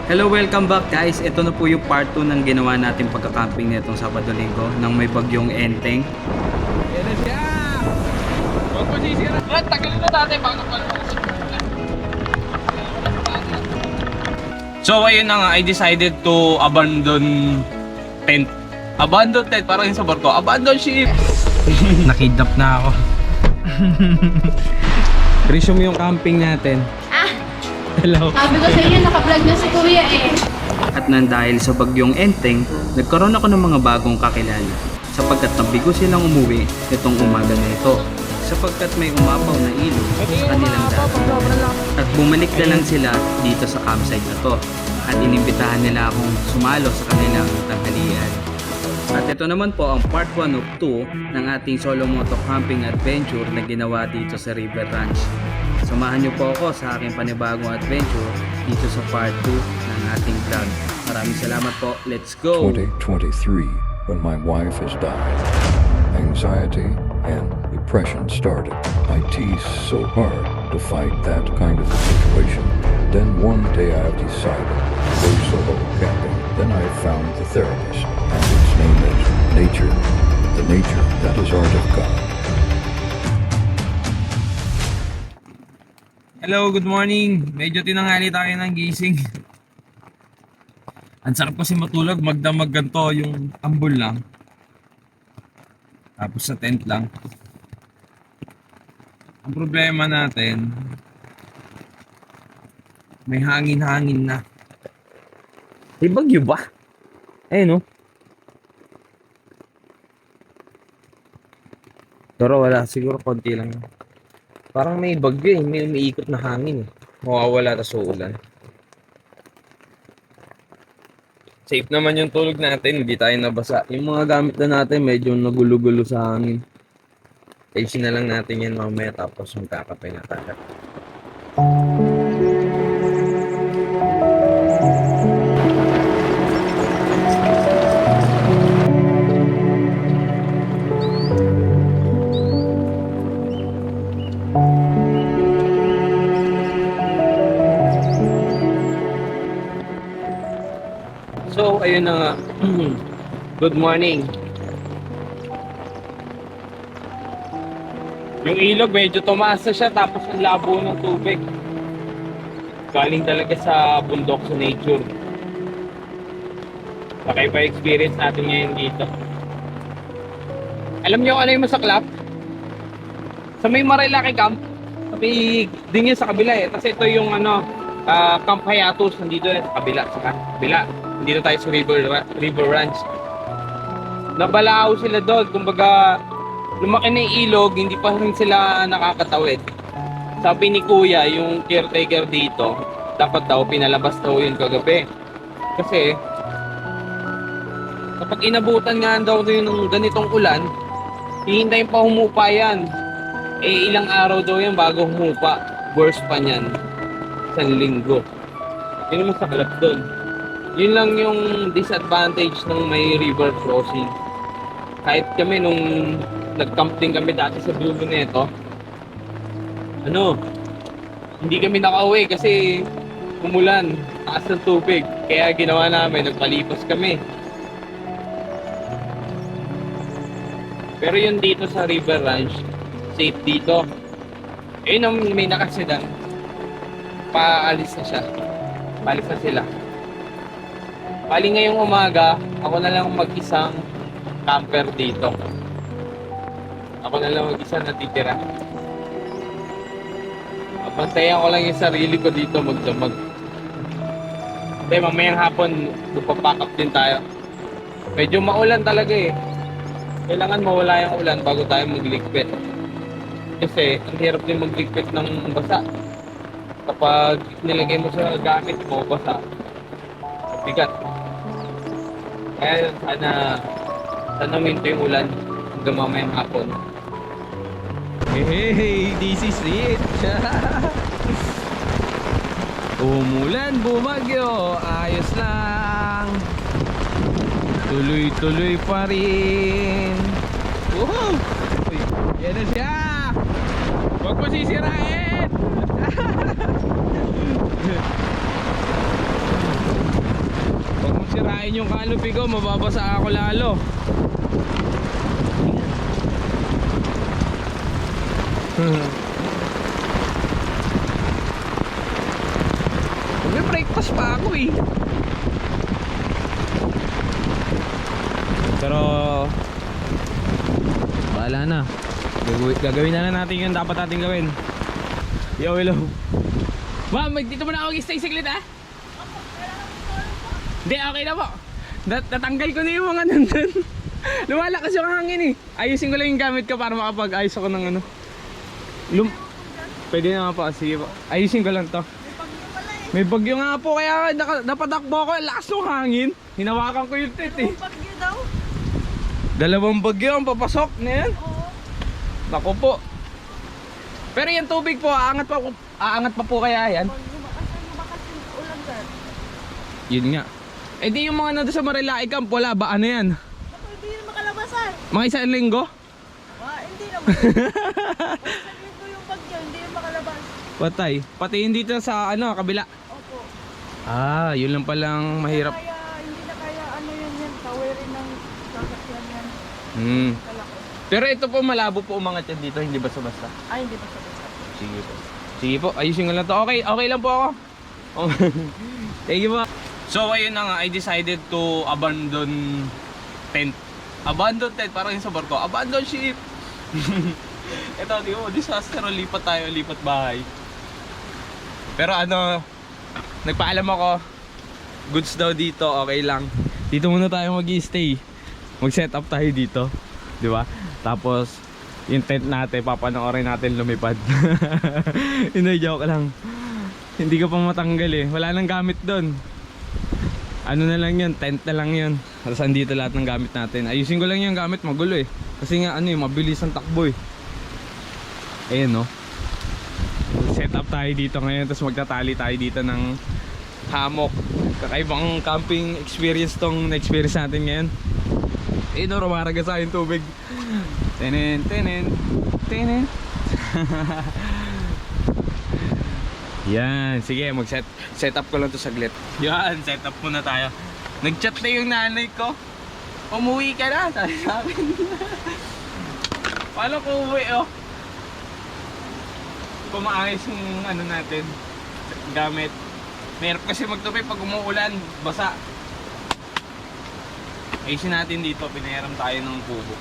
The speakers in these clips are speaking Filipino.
Hello, welcome back guys. Ito na po yung part 2 ng ginawa natin pagka-camping nitong Sabado-Linggo nang may bagyong Enteng. Yan na siya! Huwag mo sisira! Tagal na natin bago pa. So ayun na nga, I decided to abandon tent. Abandon tent, parang yung sa barko. Abandon ship! Nakidnap na ako. Resume yung camping natin. Hello. Sabi ko sa inyo, naka-vlog na si Kuya eh. At nang dahil sa bagyong Enteng, nagkaroon ako ng mga bagong kakilala sapagkat nabigo silang umuwi itong umaga na ito sapagkat may umapaw na ilog sa kanilang daan. At bumalik na lang sila dito sa campsite na to at inimbitahan nila akong sumalo sa kanilang tanghalian. At ito naman po ang part 1 of 2 ng ating solo moto camping adventure na ginawa dito sa River Ranch. Samahan niyo po ako sa aking panibagong adventure dito sa part 2 ng ating vlog. Maraming salamat po. Let's go! 2023, when my wife has died, anxiety and depression started. I teased so hard to fight that kind of a situation. Then one day I decided to go solo camping. Then I found the therapist, and its name is nature. The nature that is art of God. Hello, good morning. Medyo tinanghali tayo ng gising. Ang sarap kasi matulog, magdamag ganito yung ambul lang. Tapos sa tent lang. Ang problema natin, may hangin-hangin na. May bagyo ba? Ayun, no? Pero wala, siguro konti lang. Parang may bagyo eh, may umiikot na hangin eh. Mawawala tas uulan. Safe naman yung tulog natin, hindi tayo nabasa. Yung mga gamit na natin medyo nagulo-gulo sa hangin. Ayusin na lang natin yan mamaya tapos magkakape na tayo. So, ayun na nga. Good morning. Yung ilog medyo tumaas na siya tapos ang labo ng tubig. Galing talaga sa bundok, sa nature. Kakaiba experience natin ngayon dito. Alam niyo ano yung masaklap? Sa may Marilaki Camp, sabi din yun sa kabila eh. Kasi ito yung Camp Hayatus, nandito sa kabila. Dito tayo sa River Ranch. Nabalaaw sila doon. Kumbaga, lumaki na yung ilog, hindi pa rin sila nakakatawid. Sabi ni Kuya, yung caretaker dito, dapat daw pinalabas daw yun kagabi. Kasi, kapag inabutan nga daw yung ganitong ulan, hihintayin pa humupa yan. Eh, ilang araw daw yan bago humupa. Worse pa niyan. Isang linggo. Yun naman sa kalap doon. Yun lang yung disadvantage ng may river crossing. Kahit kami nung nag-camping kami dati sa Blue Luneto, hindi kami nakauwi kasi umulan, taas ng tubig. Kaya ginawa namin, nagpalipas kami. Pero yun dito sa River Ranch, safe dito. Yun ang may nakasedan. Paalis na siya. Paalis na sila. Bali ngayong umaga, ako na lang mag-isang camper dito. Ako na lang mag-isang natitira. Abantayan ko lang yung sarili ko dito magdamag. Hindi, mamayang hapon, lupapack up din tayo. Medyo maulan talaga eh. Kailangan mawala yung ulan bago tayo magligpit. Kasi, ang hirap din magligpit ng basa. Kapag nilagay mo sa gamit mo, basa. Bigat. Kaya sana minto yung ulan hanggang mamayang hapon. Hey, this is it! Umulan, bumagyo, ayos lang. Tuloy-tuloy pa rin. Woohoo! Uy, yan na siya! Huwag mo sisirain! sirain yung canopy ko, mababasa ako lalo. May breakfast pa ako eh. Pero bahala na. Gagawin na lang natin yung dapat natin gawin. Yo, hello. Ma'am, dito mo na ako stay saglit ha? Hindi, okay na po. Natanggal ko na yung mga nandun. Lumalakas yung hangin eh. Ayusin ko lang yung gamit ko para makapag-ayos ako ng ano. Pwede na nga po, sige po. Ayusin ko lang to. May bagyo nga po, kaya napatakbo ako. Lakas ng hangin. Hinawakan ko yung tit eh. Bagyo daw? Dalawang bagyo ang papasok na yan. Naku po. Pero yung tubig po, aangat pa po kaya yan. Lumakas yung ulan sir. Yun nga. Eh di yung mga nandun sa Marilaki Camp, wala ba? Ano yan? Ako hindi na makalabasan. Mga isang linggo? Hindi naman. Isang linggo yung bagyo, hindi na makalabas. Patay. Pati yung dito sa ano, kabila. Opo. Ah, yun lang palang mahirap. Kaya hindi na kaya ano yan, tawirin ng sasakyan yan. Hmm. Kalaki. Pero ito po malabo po umangat yan dito, hindi basta-basta. Ay, hindi pa sabi. Sige po. Sige po, ayusin ko lang to. Okay, okay lang po ako. Thank you po. So ayun na nga, I decided to abandon tent. Abandon tent, parang yung sa barko. Abandon ship! Ito, di mo, disaster. Lipat tayo, lipat bahay. Pero ano, nagpaalam ako. Goods daw dito, okay lang. Dito muna tayo mag-i-stay. Mag-set up tayo dito. Di ba? Tapos, yung tent natin, papanoorin natin lumipad. Hindi, joke lang. Hindi ka pa matanggal eh. Wala nang gamit doon. Ano na lang yun, tent na lang yun. Tapos andito lahat ng gamit natin. Ayusin ko lang yung gamit, magulo eh. Kasi nga ano eh, mabilis ang takbo eh. Ayan no. Set up tayo dito ngayon, tapos magtatali tayo dito ng hammock. Kakaibang camping experience tong na-experience natin ngayon. Eh no, rumaraga sa akin tubig. Tenen, tenen, tenen. Yan, sige, set up ko lang to saglit. Yan, set up muna tayo. Nag-chat na yung nanay ko. Umuwi ka na, sabi sa akin. Paano ko uwi oh? Kumaayos yung ano natin, gamit. Mahirap kasi magtupi pag umuulan, basa. Ayusin natin dito, pinahiram tayo ng kubo.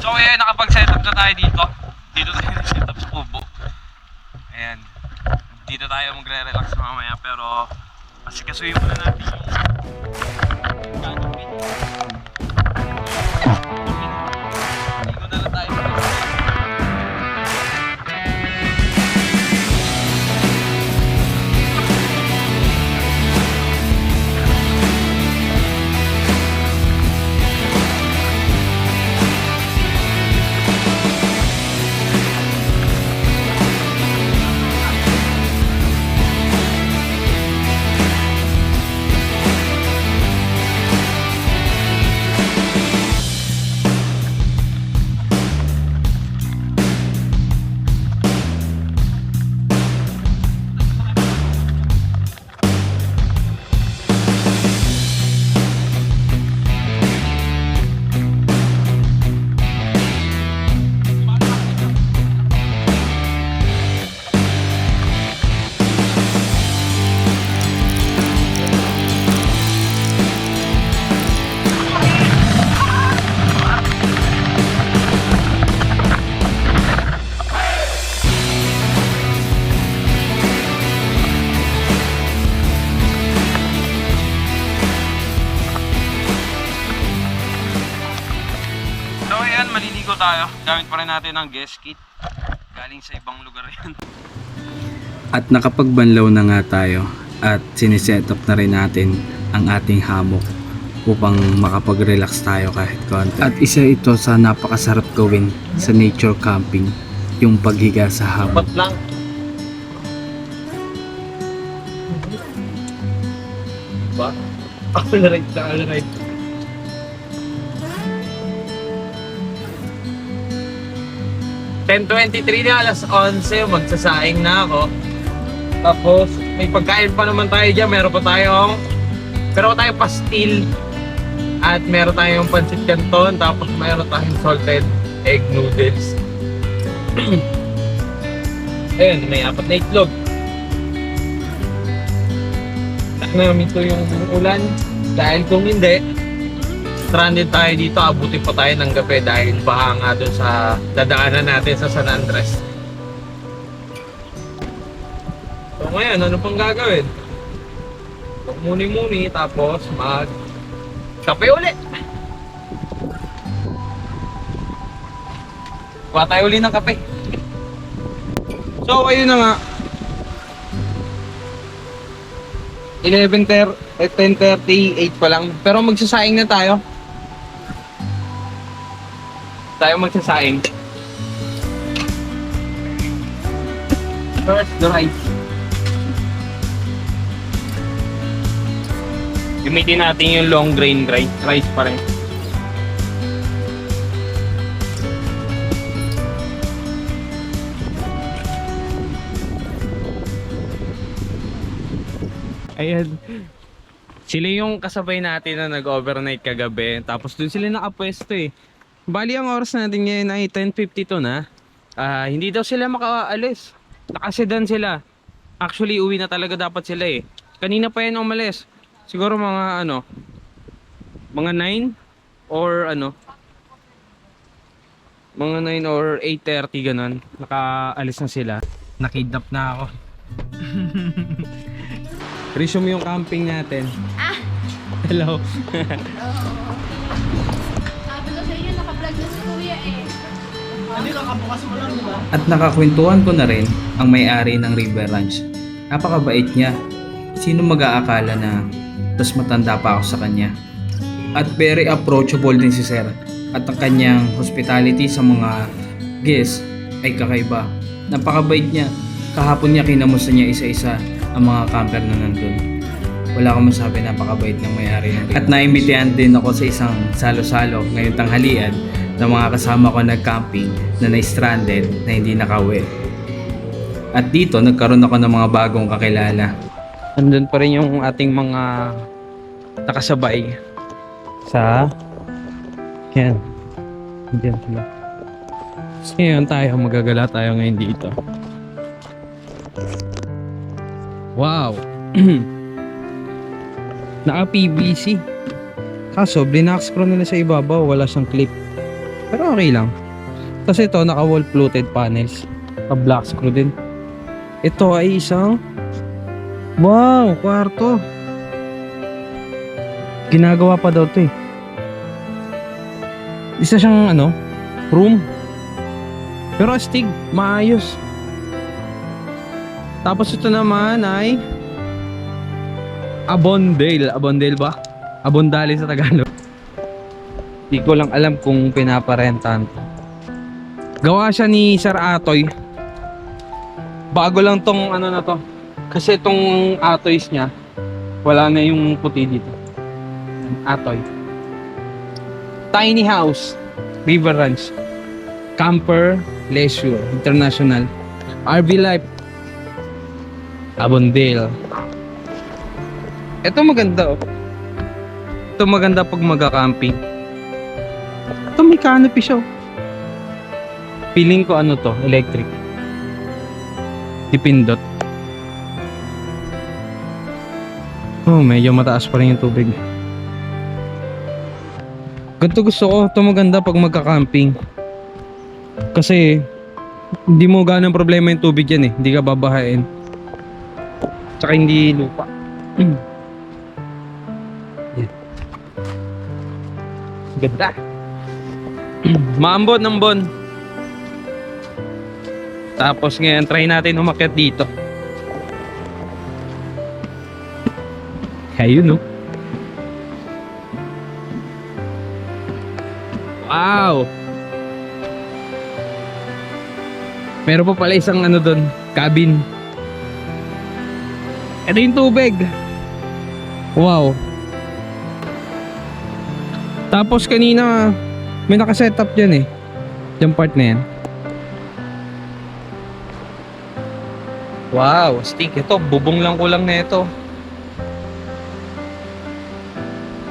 So ayan, nakapag-setup na tayo dito. Dito tayo nag-setup sa kubo. Ayan. Dito tayo magre-relax mamaya, pero asikasuhin muna natin yung canopy. Ligo na lang tayo. Maliligo tayo. Gamit pa rin natin ang guest kit. Galing sa ibang lugar yan. At nakapagbanlaw na nga tayo at siniset up na rin natin ang ating hammock upang makapag-relax tayo kahit konti. At isa ito sa napakasarap gawin sa nature camping, yung paghiga sa hammock. Ba't lang? Ba? All right na, all right. $10:23 na, alas 11, magsasaing na ako. Tapos may pagkain pa naman tayo dyan, meron pa tayong Meron tayong pastil at meron tayong pancit canton, tapos meron tayong salted egg noodles. Ayun, may 4 na itlog. Namin ito yung ulan dahil kung hindi, stranded tayo dito, abutin pa tayo ng gabi dahil baha nga doon sa dadaanan natin sa San Andres. So ngayon, ano pang gagawin? Muni-muni, tapos kape ulit. Kuha tayo uli ng kape. So ayun na nga, 10:38 pa lang, pero magsasaing na tayo. Magsasaing. First, the rice. Gamitin natin yung long grain rice pa rin. Ayan. Sila yung kasabay natin na nag-overnight kagabi. Tapos dun sila nakapwesto eh. Bali ang oras natin ngayon ay 10:52 na. Hindi daw sila makaalis. Nakasedan sila. Actually, uwi na talaga dapat sila eh. Kanina pa yan umalis. Siguro mga mga 9 or mga 9 or 8:30 ganun. Nakaalis na sila. Nakidnap na ako. Resume yung camping natin. Hello. Sabi ko sa inyo, naka-vlog na si Kuya eh. At nakakwentuhan ko na rin ang may-ari ng River Ranch. Napakabait niya. Sino mag-aakala na mas matanda pa ako sa kanya. At very approachable din si Sir. At ang kanyang hospitality sa mga guests ay kakaiba. Napakabait niya. Kahapon niya kinamusta niya isa-isa ang mga camper na nandun. Wala akong masabi, napakabait ng may-ari ng River. At naimbitahan din ako sa isang salo-salo ngayong tanghalian ng mga kasama ko nag-camping na na-stranded na hindi nakauwi. At dito nagkaroon ako ng mga bagong kakilala. Andun pa rin yung ating mga nakasabay sa yan. Diyan sila. Ngayon tayo, magagala tayo ngayon dito. Wow! Naka-PVC. Kaso, blinax-screw nila sa ibabaw, wala siyang clip. Pero okay lang. Tapos ito, naka-wall fluted panels. Naka-black screw din. Ito ay isang wow, kwarto. Ginagawa pa daw 'to eh. Isa siyang room. Pero astig, maayos. Tapos ito naman ay Abondale. Abondale ba? Abondale sa Tagalog. Di ko lang alam kung pinaparentahan. Gawa siya ni Sir Atoy. Bago lang tong na to. Kasi itong Atoys niya, wala na yung puti dito. Atoy. Tiny House, River Ranch, Camper Leisure International, RV Life, Abondale. Ito maganda oh. Ito maganda pag magka-camping. Ito may canopy siya oh. Feeling ko to, electric. Dipindot. Oh, medyo mataas pa rin yung tubig. Ganito gusto ko. Ito maganda pag magka-camping. Kasi hindi mo ganang problema yung tubig yan eh. Hindi ka babahain. Tsaka hindi lupa. Ganda. Maambon ng bon. Tapos ngayon try natin umakyat dito. Ayun no. Wow. Meron pa pala isang doon, cabin. Ito yung tubig. Wow. Tapos kanina may naka-setup dyan eh. Yung part na yan. Wow, stick. Ito, bubong lang kulang na ito.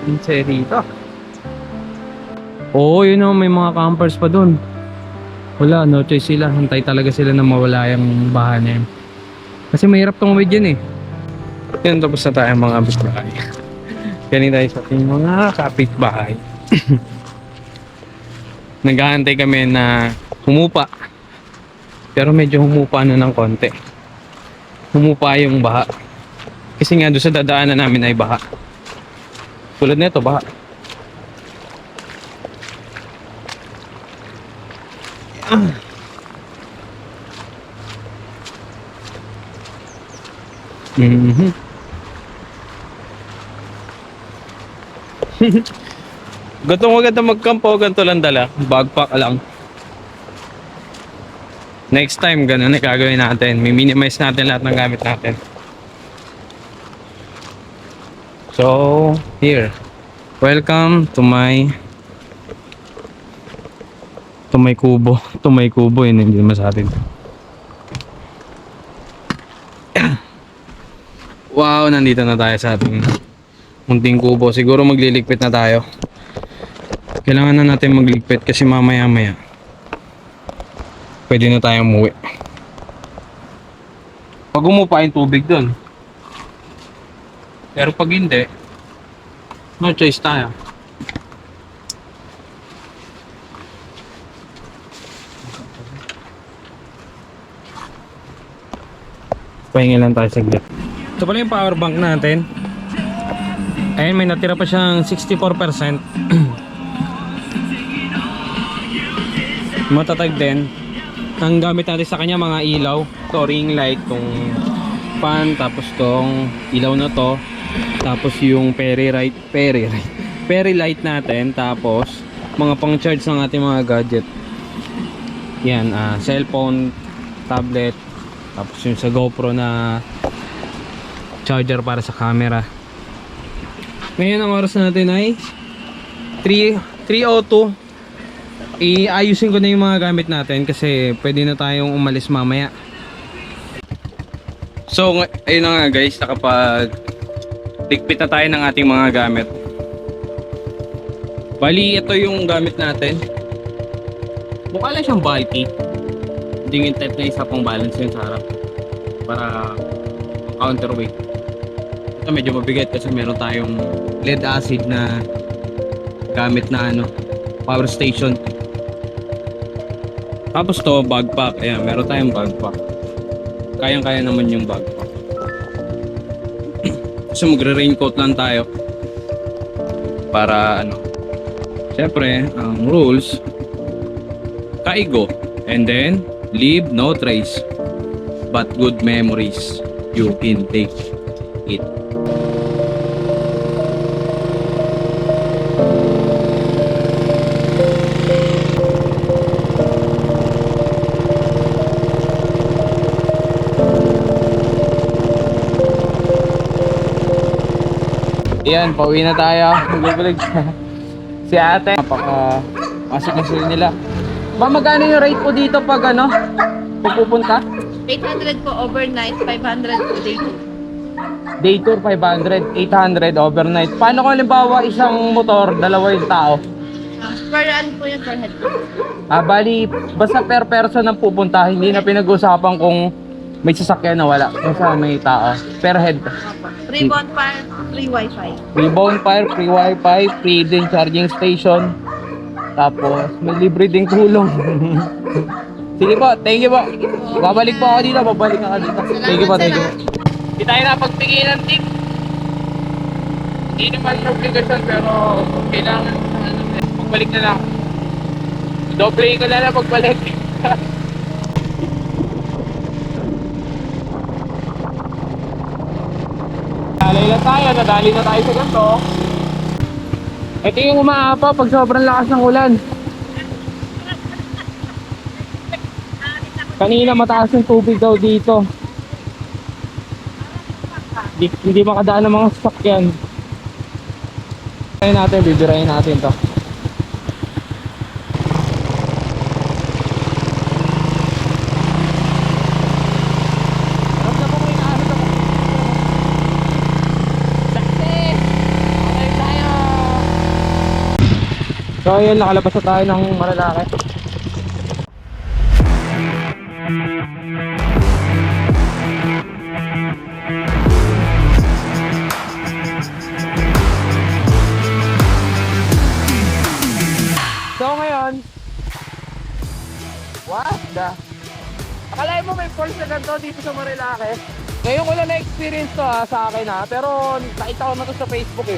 Pincherito. Oo, yun o, may mga campers pa dun. Wala, no choice sila. Hantay talaga sila na mawala yung baha na yun. Kasi mahirap tumawid yun eh. Yan, tapos na tayo mga kapitbahay. Galing tayo sa ating mga kapitbahay. Naghahantay kami na humupa. Pero medyo humupa na ng konti. Humupa yung baha. Kasi nga doon sa dadaanan namin ay baha. Tulad nito, baha. Mhm. Ganito maganda magkampo, ganito lang dala. Backpack lang. Next time, ganun na gagawin natin. Minimize natin lahat ng gamit natin. So, here. Welcome to my kubo. To my kubo, yun hindi naman sa atin. Wow, nandito na tayo sa ating munting kubo. Siguro magliligpit na tayo. Kailangan na natin magligpit kasi mamaya-maya pwede na tayong umuwi. Pag umupa yung tubig dun. Pero pag hindi, no choice tayo. Pahinga lang tayo saglit. Ito pala yung power bank natin. Ayun, may natira pa siyang 64%. Matatag din. Ang gamit natin sa kanya mga ilaw. To ring light, tong fan, tapos tong ilaw na to. Tapos yung peri light natin. Tapos mga pang charge ng ating mga gadget. Yan, cellphone, tablet. Tapos yung sa GoPro na charger para sa camera. Ngayon ang oras natin ay 3:02. Iayusin ko na yung mga gamit natin kasi pwede na tayong umalis mamaya. So ayun na nga guys, nakapag ligpit na tayo ng ating mga gamit. Bali ito yung gamit natin. Mukha lang siyang bulky. Hindi yung type na isa pang balance yun sa harap para counterweight. Ito medyo mabigat kasi meron tayong lead acid na gamit na power station. Tapos to backpack. Ayan, meron tayong backpack. Kayang-kaya naman yung backpack. So magre-raincoat lang tayo para syempre ang rules, kaigo, and then leave no trace but good memories. You can take it. Yan, pauwi na tayo. Nagbubulig si ate. Napaka-pasok na sila nila. Ba, magkano yung rate po dito pag pupunta? 800 po overnight, 500 po day tour. Day tour 500, 800 overnight. Paano kung halimbawa isang motor, dalawa yung tao? Per run po yung per head po. Bali, basta per person ang pupunta. Hindi na pinag-usapan kung may sasakyan na wala. Basta may tao. Per head. Free bonfire, free wifi. Free bonfire, free wifi, free din charging station. Tapos may libre ding tulong. Sige po, thank you po. Babalik po ako dito, babalik ako dito. Thank you po, thank you po. Hindi tayo napagbigay ng tip. Hindi naman obligasyon pero kailangan pagbalik na lang. Doble ko na lang pagbalik. Dalay lang tayo, nadali na tayo sa ganito. Ito yung umaapaw pag sobrang lakas ng ulan. Kanina mataas yung tubig daw dito. Hindi makadaan ng mga sasakyan. Bibirayin natin to. Success! Okay tayo! So ayun, nakalabas na tayo ng Marilake. So ngayon, what the? Akalain mo may falls na ganito dito sa Marilake? Ngayon ko lang na-experience to sa akin pero nakita ko na to sa Facebook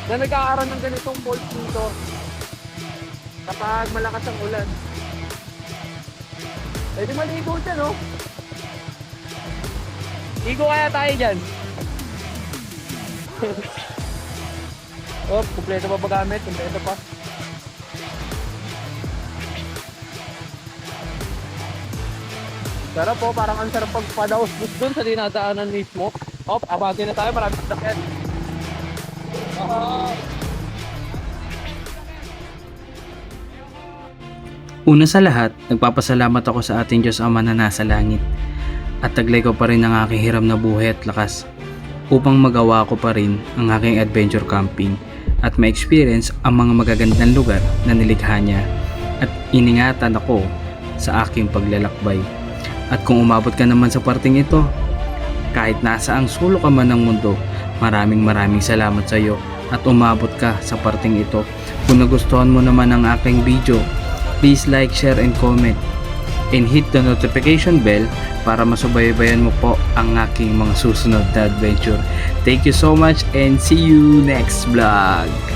na nagkakaroon ng ganitong falls dito kapag malakas ang ulan. Pwede maligo dyan, no? Ligo kaya tayo dyan. Oh, kumpleto pa ba gamit? Kumpleto pa. Sarap po, parang ang sarap pagpadaos-dos dun sa dinadaanan mismo. Oh, abante na tayo, maraming sakyan. Una sa lahat, nagpapasalamat ako sa ating Diyos Ama na nasa langit at taglay ko pa rin ang aking hiram na buhay at lakas upang magawa ko pa rin ang aking adventure camping at ma-experience ang mga magagandang lugar na nilikha niya at iningatan ako sa aking paglalakbay. At kung umabot ka naman sa parting ito, kahit nasa ang sulok ka man ng mundo, maraming salamat sa iyo at umabot ka sa parting ito. Kung nagustuhan mo naman ang aking video, please like, share, and comment. And hit the notification bell para masubaybayan mo po ang aking mga susunod na adventure. Thank you so much and see you next vlog!